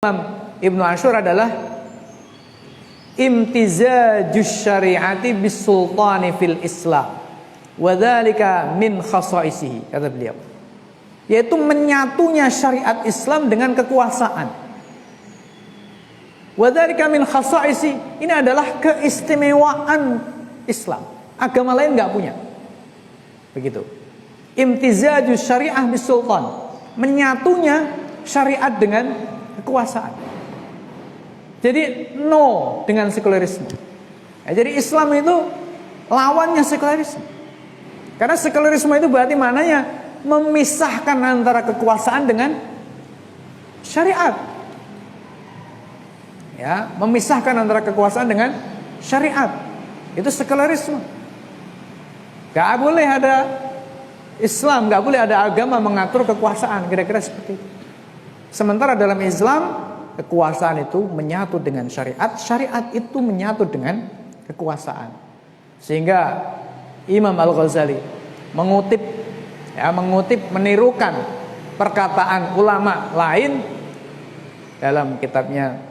Imam Ibnu Ashur adalah imtizajus syariati bis sultani fil Islam wa dzalika min khasaisihi, kata beliau, yaitu menyatunya syariat Islam dengan kekuasaan. Wa dzalika min khasaisi, ini adalah keistimewaan Islam, agama lain nggak punya. Begitu. Imtizajus syariah bis sultan, menyatunya syariat dengan kekuasaan. Jadi no dengan sekularisme. Jadi Islam itu lawannya sekularisme. Karena sekularisme itu berarti maknanya memisahkan antara kekuasaan dengan syariat. Ya, memisahkan antara kekuasaan dengan syariat. Itu sekularisme. Gak boleh ada Islam, gak boleh ada agama mengatur kekuasaan, kira-kira seperti itu. Sementara dalam Islam, kekuasaan itu menyatu dengan syariat, syariat itu menyatu dengan kekuasaan. Sehingga Imam Al-Ghazali mengutip, menirukan perkataan ulama lain dalam kitabnya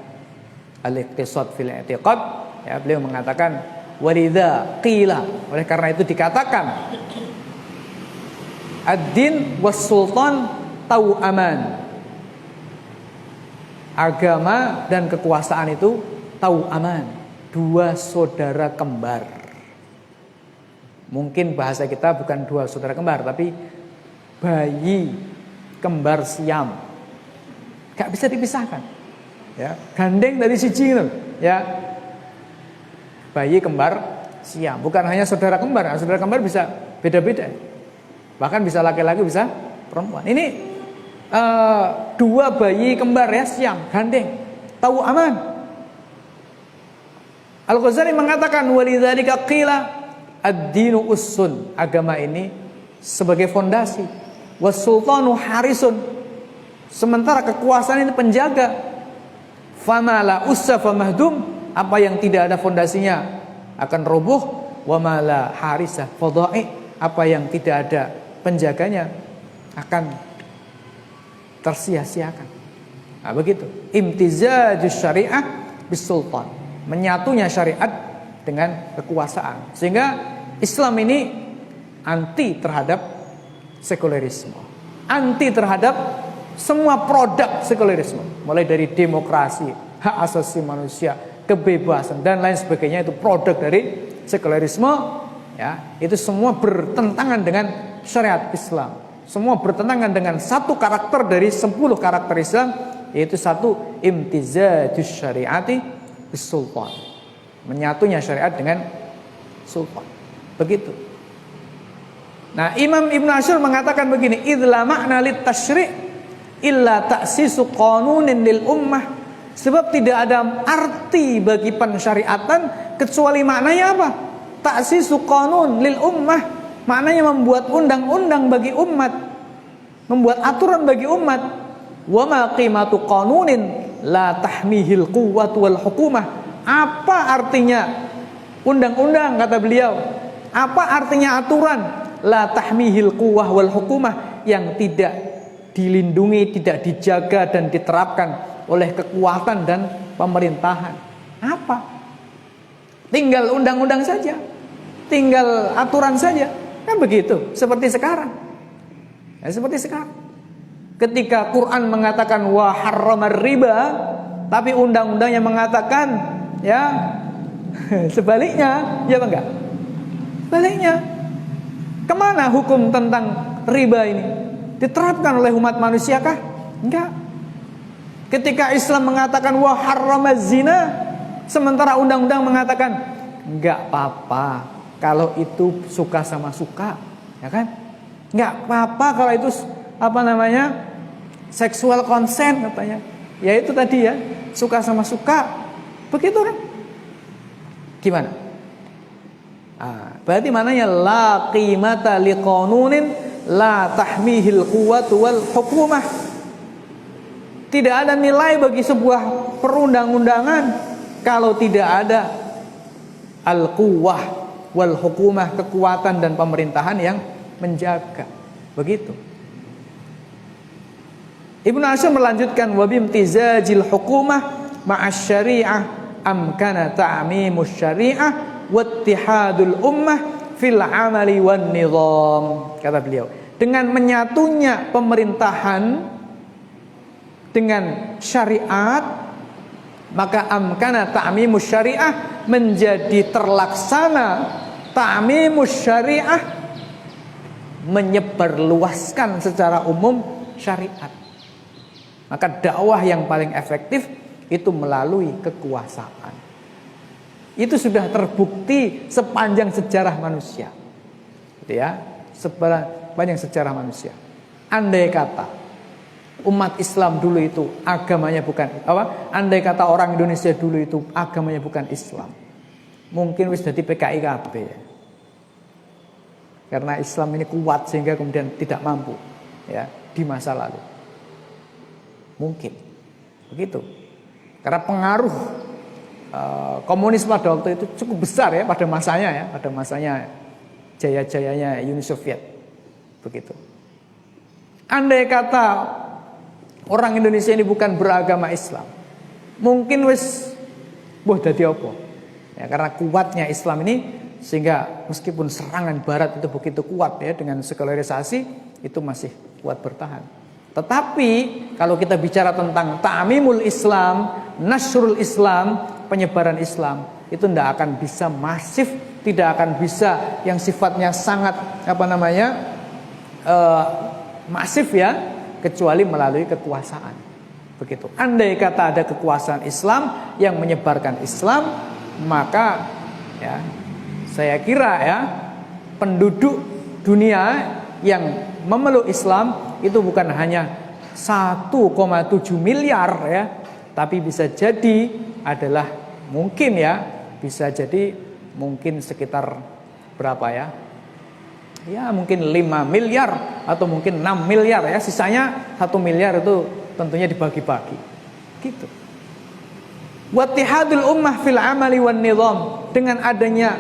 Al-Iqtisad fil I'tiqad. Ya, beliau mengatakan, walidha qila, oleh karena itu dikatakan, ad-din was sultan tau'aman, agama dan kekuasaan itu tau'aman, dua saudara kembar. Mungkin bahasa kita bukan dua saudara kembar, tapi bayi kembar siam, gak bisa dipisahkan. Ya, gandeng dari siji gitu. Ya, bayi kembar siam, bukan hanya saudara kembar. Nah, saudara kembar bisa beda-beda, bahkan bisa laki-laki, bisa perempuan. Ini dua bayi kembar ya, siam, gandeng, tahu aman. Al-Ghazali mengatakan walidzalika qila ad-dinu ussun, agama ini sebagai fondasi, was-sultanu harisun, sementara kekuasaan ini penjaga. Famala ussa famahdum, apa yang tidak ada fondasinya akan roboh. Wa mala harisah fadha'i, apa yang tidak ada penjaganya akan tersia-siakan. Nah, begitu. Imtizajus syariah bis sultan, menyatunya syariat dengan kekuasaan. Sehingga Islam ini anti terhadap sekularisme, anti terhadap semua produk sekularisme, mulai dari demokrasi, hak asasi manusia, kebebasan dan lain sebagainya, itu produk dari sekularisme. Ya, itu semua bertentangan dengan syariat Islam. Semua bertentangan dengan satu karakter dari 10 karakter Islam, yaitu satu, imtizajus syariati bis sultan, menyatunya syariat dengan sultan. Begitu. Nah, Imam Ibnu Ashur mengatakan begini, idla ma'na lit tasyri' illa ta'sisu qanunin lil ummah, sebab tidak ada arti bagi pensyariatan kecuali maknanya apa? Ta'sisu qanun lil ummah, maknanya membuat undang-undang bagi umat, membuat aturan bagi umat. Wa ma qimatu qanunin la tahmihil quwwatu wal hukumah, apa artinya undang-undang, kata beliau, apa artinya aturan? La tahmihil quwwah wal hukumah, yang tidak dilindungi, tidak dijaga dan diterapkan oleh kekuatan dan pemerintahan. Apa? Tinggal undang-undang saja, tinggal aturan saja, kan begitu. Seperti sekarang, ya, seperti sekarang. Ketika Quran mengatakan wa harramar riba, tapi undang-undangnya mengatakan ya sebaliknya, ya apa enggak? Sebaliknya. Kemana hukum tentang riba ini? Diterapkan oleh umat manusia kah? Enggak. Ketika Islam mengatakan wa harramaz zina, sementara undang-undang mengatakan enggak apa-apa kalau itu suka sama suka, ya kan? Enggak apa-apa kalau itu seksual consent katanya. Ya itu tadi ya, suka sama suka. Begitu kan? Gimana? Berarti maknanya la qimata liqanunin la tahmihil quwwatu wal hukumah. Tidak ada nilai bagi sebuah perundang-undangan kalau tidak ada al-quwwah wal hukumah, kekuatan dan pemerintahan yang menjaga. Begitu. Ibnu Ashur melanjutkan wa bimtizajil hukumah ma'asy syari'ah amkana ta'mimus syari'ah wattihadul ummah fil amali wan nizam. Kata beliau, dengan menyatunya pemerintahan dengan syariat, maka amkana ta'mimus syari'ah, menjadi terlaksana ta'mimus syari'ah, menyebarluaskan secara umum syariat. Maka dakwah yang paling efektif itu melalui kekuasaan. Itu sudah terbukti sepanjang sejarah manusia. Gitu ya, sepanjang sejarah manusia. Andai kata umat Islam dulu itu agamanya bukan andai kata orang Indonesia dulu itu agamanya bukan Islam, mungkin wis dadi PKI kabeh. Karena Islam ini kuat sehingga kemudian tidak mampu ya di masa lalu. Mungkin begitu. Karena pengaruh komunis pada waktu itu cukup besar ya pada masanya jaya-jayanya Uni Soviet. Begitu. Andai kata orang Indonesia ini bukan beragama Islam, mungkin wis dadi apa? Ya, karena kuatnya Islam ini sehingga meskipun serangan barat itu begitu kuat ya dengan sekularisasi, itu masih kuat bertahan. Tetapi kalau kita bicara tentang ta'mimul Islam, nasrul Islam, penyebaran Islam, itu tidak akan bisa masif, tidak akan bisa yang sifatnya sangat masif ya, kecuali melalui kekuasaan. Begitu. Andai kata ada kekuasaan Islam yang menyebarkan Islam, maka ya saya kira ya penduduk dunia yang memeluk Islam itu bukan hanya 1,7 miliar ya, tapi bisa jadi adalah mungkin ya, bisa jadi mungkin sekitar berapa ya? Ya mungkin 5 miliar atau mungkin 6 miliar ya, sisanya 1 miliar itu tentunya dibagi-bagi. Gitu. Wattihadul ummah fil amali wan nizam, dengan adanya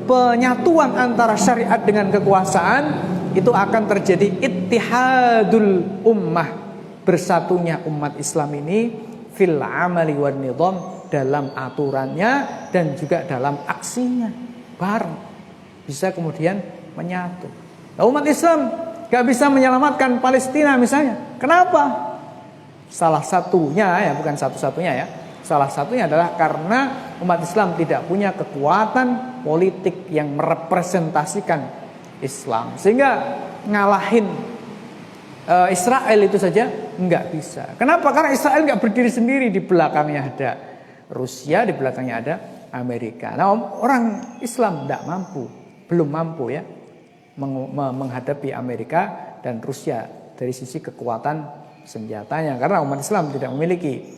penyatuan antara syariat dengan kekuasaan, itu akan terjadi ittihadul ummah, bersatunya umat Islam ini fil amali wan nizam, dalam aturannya dan juga dalam aksinya, bareng bisa kemudian menyatu. Nah, umat Islam gak bisa menyelamatkan Palestina misalnya. Kenapa? Salah satunya ya, bukan satu-satunya ya, salah satunya adalah karena umat Islam tidak punya kekuatan politik yang merepresentasikan Islam, sehingga ngalahin Israel itu saja nggak bisa. Kenapa? Karena Israel nggak berdiri sendiri, di belakangnya ada Rusia, di belakangnya ada Amerika. Nah, orang Islam nggak mampu, belum mampu ya menghadapi Amerika dan Rusia dari sisi kekuatan senjatanya, karena umat Islam tidak memiliki